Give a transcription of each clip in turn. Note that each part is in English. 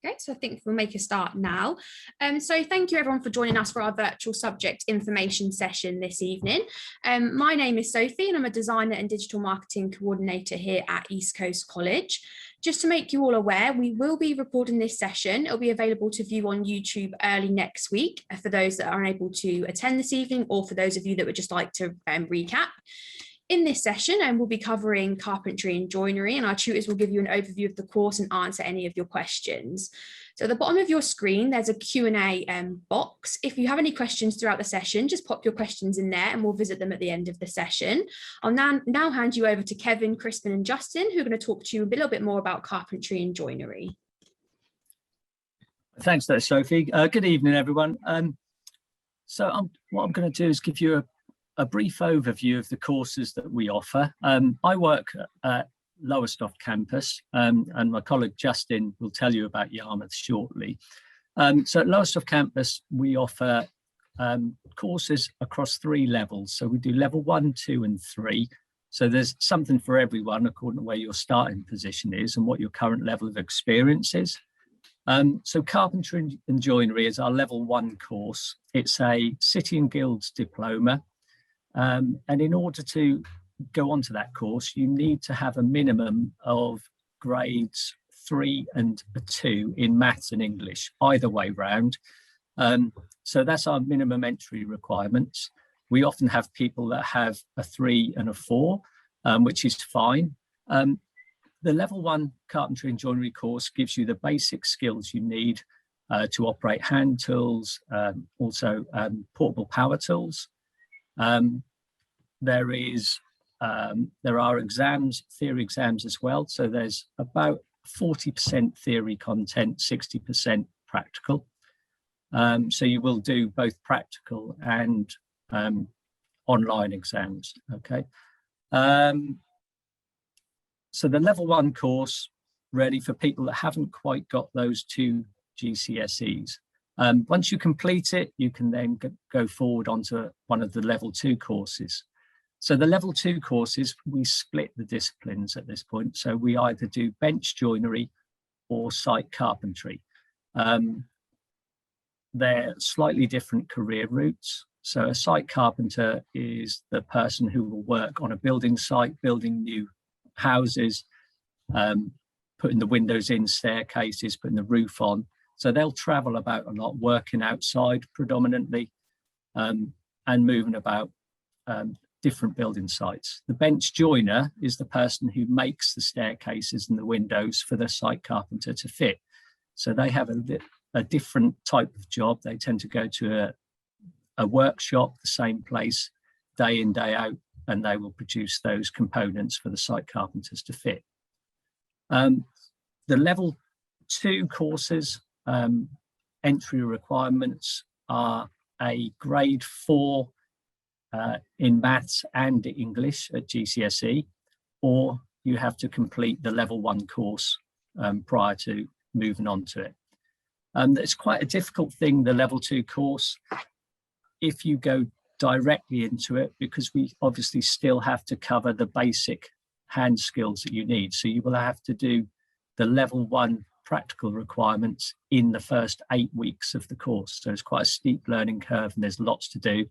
Okay, so I think we'll make a start now. So thank you everyone for joining us for our virtual subject information session this evening. My name is Sophie and I'm a designer and digital marketing coordinator here at East Coast College. Just to make you all aware, we will be recording this session. It'll be available to view on YouTube early next week for those that are unable to attend this evening, or for those of you that would just like to recap. In this session, we'll be covering carpentry and joinery, and our tutors will give you an overview of the course and answer any of your questions. So at the bottom of your screen, there's a Q&A box. If you have any questions throughout the session, just pop your questions in there and we'll visit them at the end of the session. I'll now hand you over to Kevin, Crispin and Justin, who are going to talk to you a little bit more about carpentry and joinery. Thanks there, Sophie. Good evening, everyone. What I'm going to do is give you a brief overview of the courses that we offer. I work at Lowestoft campus, and my colleague Justin will tell you about Yarmouth shortly. So at Lowestoft campus, we offer courses across 3 levels. So we do level 1, 2 and 3. So there's something for everyone according to where your starting position is and what your current level of experience is. So Carpentry and Joinery is our level 1 course. It's a City and Guilds diploma. And in order to go onto that course, you need to have a minimum of grades 3 and a 2 in maths and English, either way round. So that's our minimum entry requirements. We often have people that have a 3 and a 4, which is fine. The level 1 Carpentry and Joinery course gives you the basic skills you need to operate hand tools, also portable power tools. There are exams, theory exams as well. So there's about 40% theory content, 60% practical. So you will do both practical and online exams. Okay. So the level 1 course, ready for people that haven't quite got those 2 GCSEs. Once you complete it, you can then go forward onto one of the level 2 courses. So the level 2 courses, we split the disciplines at this point. So we either do bench joinery or site carpentry. They're slightly different career routes. So a site carpenter is the person who will work on a building site, building new houses, putting the windows in, staircases, putting the roof on. So they'll travel about a lot, working outside predominantly, and moving about different building sites. The bench joiner is the person who makes the staircases and the windows for the site carpenter to fit. So they have a different type of job. They tend to go to a workshop, the same place, day in, day out, and they will produce those components for the site carpenters to fit. The level 2 courses, entry requirements are a grade 4 in maths and English at GCSE, or you have to complete the level 1 course prior to moving on to it. It's quite a difficult thing, the level 2 course, if you go directly into it, because we obviously still have to cover the basic hand skills that you need. So you will have to do the level 1 practical requirements in the first 8 weeks of the course. So it's quite a steep learning curve and there's lots to do.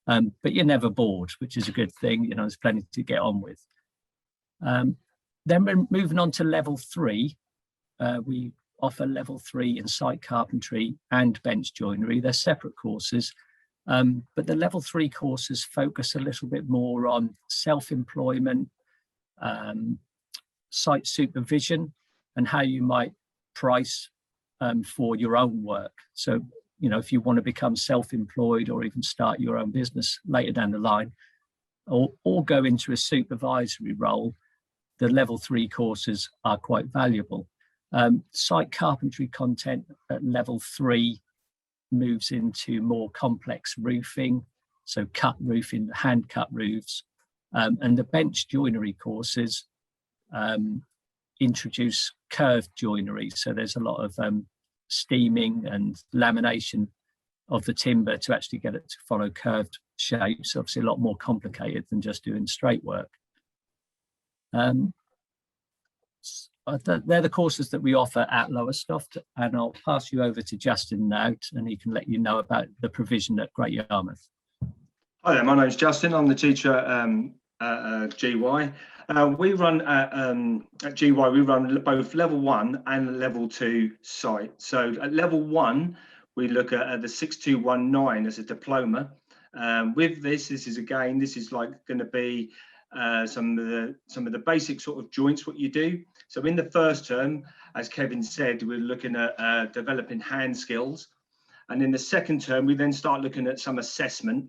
But you're never bored, which is a good thing. You know, there's plenty to get on with. Then we're moving on to level 3. We offer level 3 in site carpentry and bench joinery. They're separate courses, but the level 3 courses focus a little bit more on self-employment, site supervision, and how you might price for your own work. So, you know, if you want to become self-employed or even start your own business later down the line, or go into a supervisory role, the level 3 courses are quite valuable. Site carpentry content at level 3 moves into more complex roofing, so cut roofing, hand cut roofs, and the bench joinery courses introduce curved joinery. So there's a lot of steaming and lamination of the timber to actually get it to follow curved shapes. Obviously a lot more complicated than just doing straight work. they're the courses that we offer at Lowestoft, and I'll pass you over to Justin now, and he can let you know about the provision at Great Yarmouth. Hi there, my name's Justin. I'm the teacher at GY. We run at GY, we run both level 1 and level 2 site. So at level 1, we look at the 6219 as a diploma. With this is again, this is like going to be some of the basic sort of joints what you do. So in the first term, as Kevin said, we're looking at developing hand skills, and in the second term we then start looking at some assessment,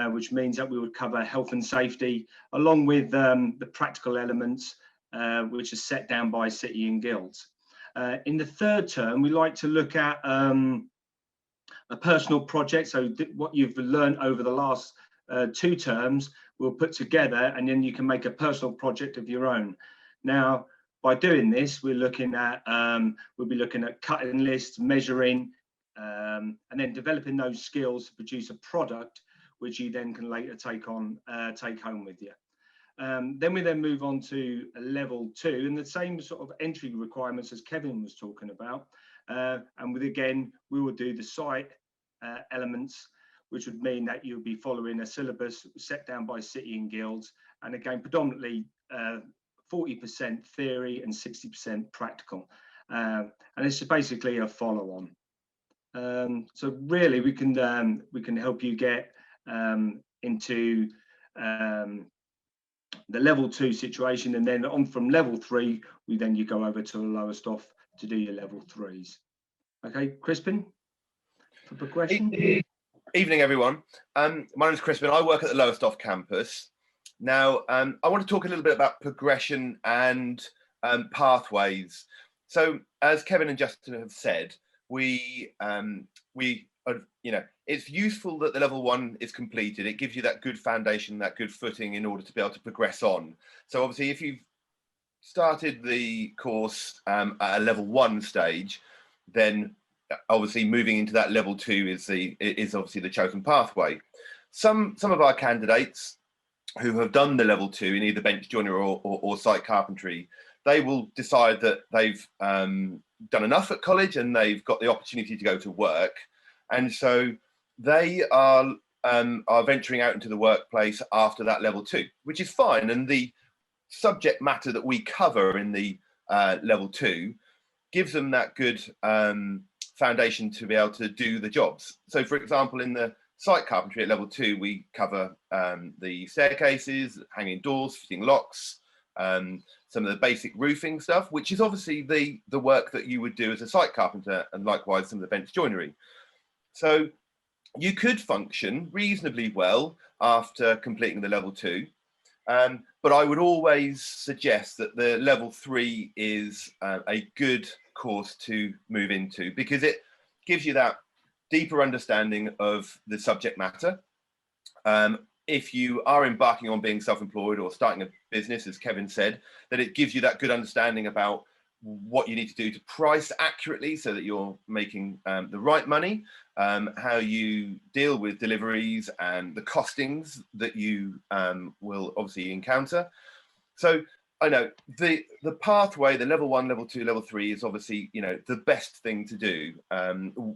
which means that we would cover health and safety along with the practical elements which are set down by city and guilds. In the third term, we like to look at a personal project. So what you've learned over the last 2 terms, we'll put together, and then you can make a personal project of your own. Now, by doing this, we're looking at we'll be looking at cutting lists, measuring, and then developing those skills to produce a product which you then can later take home with you. Then we move on to level 2, and the same sort of entry requirements as Kevin was talking about. And again, we will do the site elements, which would mean that you'll be following a syllabus set down by city and guilds, and again, predominantly 40% theory and 60% practical. And it's basically a follow-on. So really, we can help you get into the level 2 situation, and then on from level 3, you go over to the Lowestoft to do your level 3s. Okay, Crispin, for progression. Evening, everyone. My name is Crispin. I work at the Lowestoft campus. Now, I want to talk a little bit about progression and pathways. So, as Kevin and Justin have said, we it's useful that the level 1 is completed. It gives you that good foundation, that good footing in order to be able to progress on. So obviously, if you've started the course at a level 1 stage, then obviously moving into that level 2 is obviously the chosen pathway. Some of our candidates who have done the level 2 in either bench joinery or site carpentry, they will decide that they've done enough at college and they've got the opportunity to go to work, and so they are venturing out into the workplace after that level 2, which is fine. And the subject matter that we cover in the level 2 gives them that good foundation to be able to do the jobs. So, for example, in the site carpentry at level 2, we cover the staircases, hanging doors, fitting locks, some of the basic roofing stuff, which is obviously the work that you would do as a site carpenter, and likewise some of the bench joinery. So you could function reasonably well after completing the level 2, but I would always suggest that the level 3 is a good course to move into, because it gives you that deeper understanding of the subject matter. If you are embarking on being self-employed or starting a business, as Kevin said, that it gives you that good understanding about what you need to do to price accurately so that you're making the right money, how you deal with deliveries and the costings that you will obviously encounter. So I know the pathway, the level 1, level 2, level 3 is obviously, the best thing to do.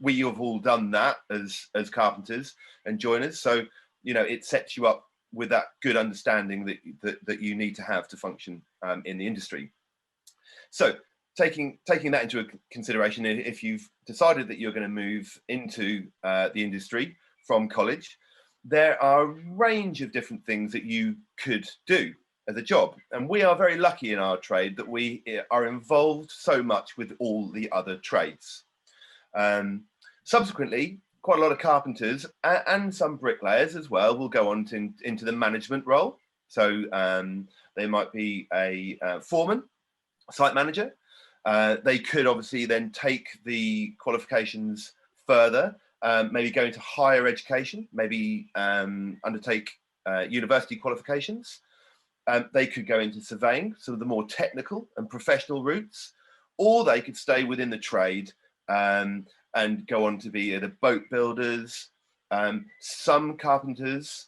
We have all done that as carpenters and joiners. So, it sets you up with that good understanding that you need to have to function in the industry. So taking that into consideration, if you've decided that you're going to move into the industry from college, there are a range of different things that you could do as a job. And we are very lucky in our trade that we are involved so much with all the other trades. Subsequently, quite a lot of carpenters and some bricklayers as well will go on into the management role. So they might be a foreman, site manager. They could obviously then take the qualifications further, maybe go into higher education, maybe undertake university qualifications. They could go into surveying, so the more technical and professional routes, or they could stay within the trade and go on to be the boat builders. Some carpenters,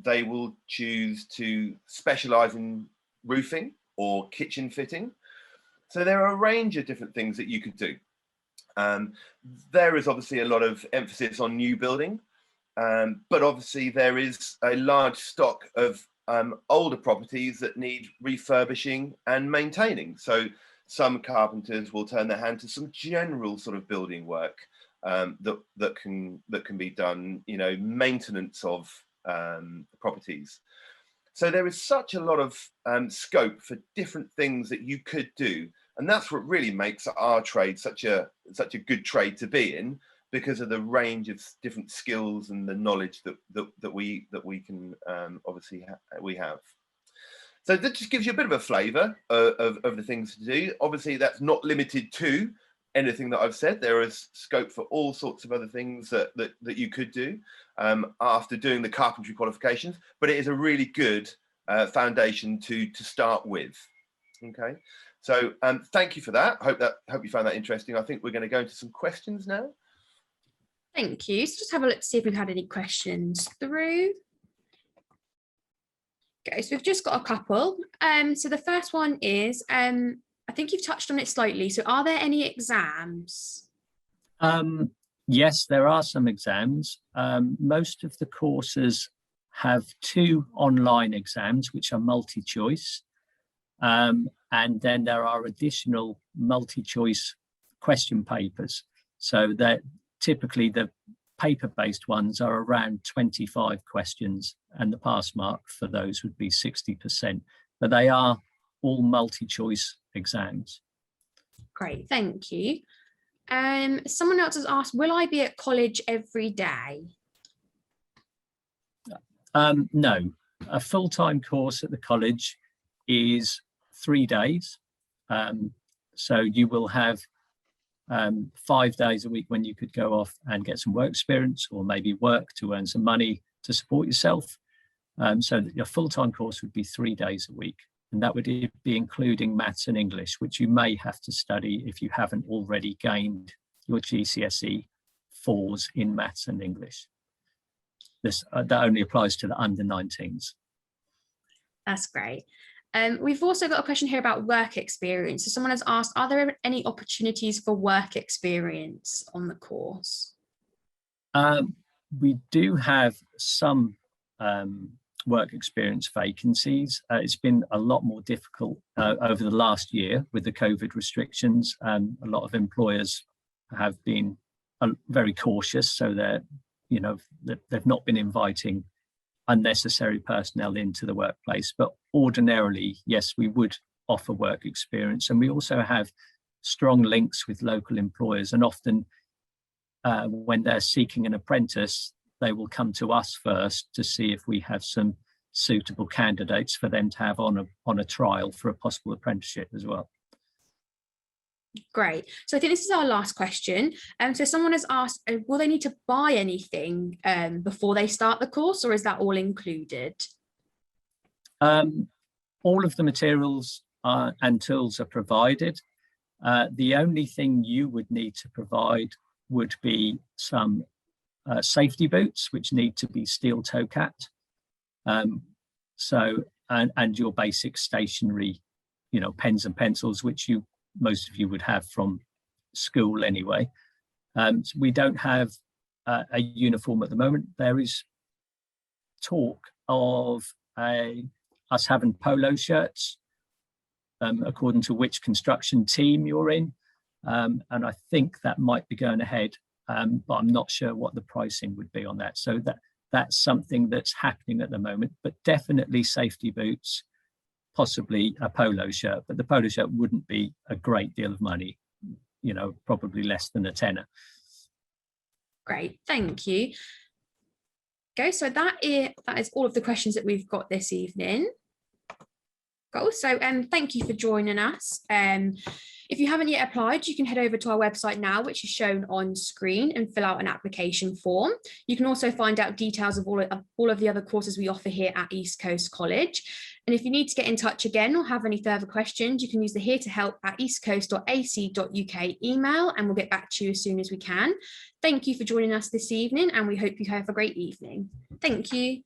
they will choose to specialise in roofing or kitchen fitting. So there are a range of different things that you could do. There is obviously a lot of emphasis on new building, but obviously there is a large stock of older properties that need refurbishing and maintaining. So some carpenters will turn their hand to some general sort of building work that can be done, you know, maintenance of properties. So there is such a lot of scope for different things that you could do, and that's what really makes our trade such a good trade to be in, because of the range of different skills and the knowledge that we can obviously we have. So that just gives you a bit of a flavour of the things to do. Obviously, that's not limited to anything that I've said. There is scope for all sorts of other things that you could do after doing the carpentry qualifications, but it is a really good foundation to start with. Okay, so thank you for that. Hope you found that interesting. I think we're going to go into some questions now. Thank you. So just have a look to see if we've had any questions through. Okay, so we've just got a couple. So the first one is, I think you've touched on it slightly. So are there any exams? Yes, there are some exams. Most of the courses have 2 online exams, which are multi-choice. And then there are additional multi-choice question papers. So that typically the paper-based ones are around 25 questions, and the pass mark for those would be 60%. But they are all multi-choice exams. Great, thank you. Someone else has asked, will I be at college every day? No, a full-time course at the college is 3 days. So you will have 5 days a week when you could go off and get some work experience, or maybe work to earn some money to support yourself. So your full-time course would be 3 days a week, and that would be including maths and English, which you may have to study if you haven't already gained your GCSE 4s in maths and English. This that only applies to the under 19s. That's great. We've also got a question here about work experience. So someone has asked, are there any opportunities for work experience on the course? We do have some work experience vacancies. It's been a lot more difficult over the last year with the COVID restrictions. A lot of employers have been very cautious, so they've not been inviting unnecessary personnel into the workplace. But ordinarily, yes, we would offer work experience, and we also have strong links with local employers, and often when they're seeking an apprentice, they will come to us first to see if we have some suitable candidates for them to have on a trial for a possible apprenticeship as well. Great. So I think this is our last question. So someone has asked, will they need to buy anything before they start the course, or is that all included? All of the materials and tools are provided. The only thing you would need to provide would be some safety boots, which need to be steel toe capped. And your basic stationery, pens and pencils, which most of you would have from school anyway. So we don't have a uniform at the moment. There is talk of us having polo shirts, according to which construction team you're in. And I think that might be going ahead, but I'm not sure what the pricing would be on that. So that's something that's happening at the moment, but definitely safety boots, possibly a polo shirt, but the polo shirt wouldn't be a great deal of money, probably less than a tenner. Great, thank you. Okay, so that is all of the questions that we've got this evening. Cool. So thank you for joining us. If you haven't yet applied, you can head over to our website now, which is shown on screen, and fill out an application form. You can also find out details of all of the other courses we offer here at East Coast College. And if you need to get in touch again or have any further questions, you can use the here to help at eastcoast.ac.uk email, and we'll get back to you as soon as we can. Thank you for joining us this evening, and we hope you have a great evening. Thank you.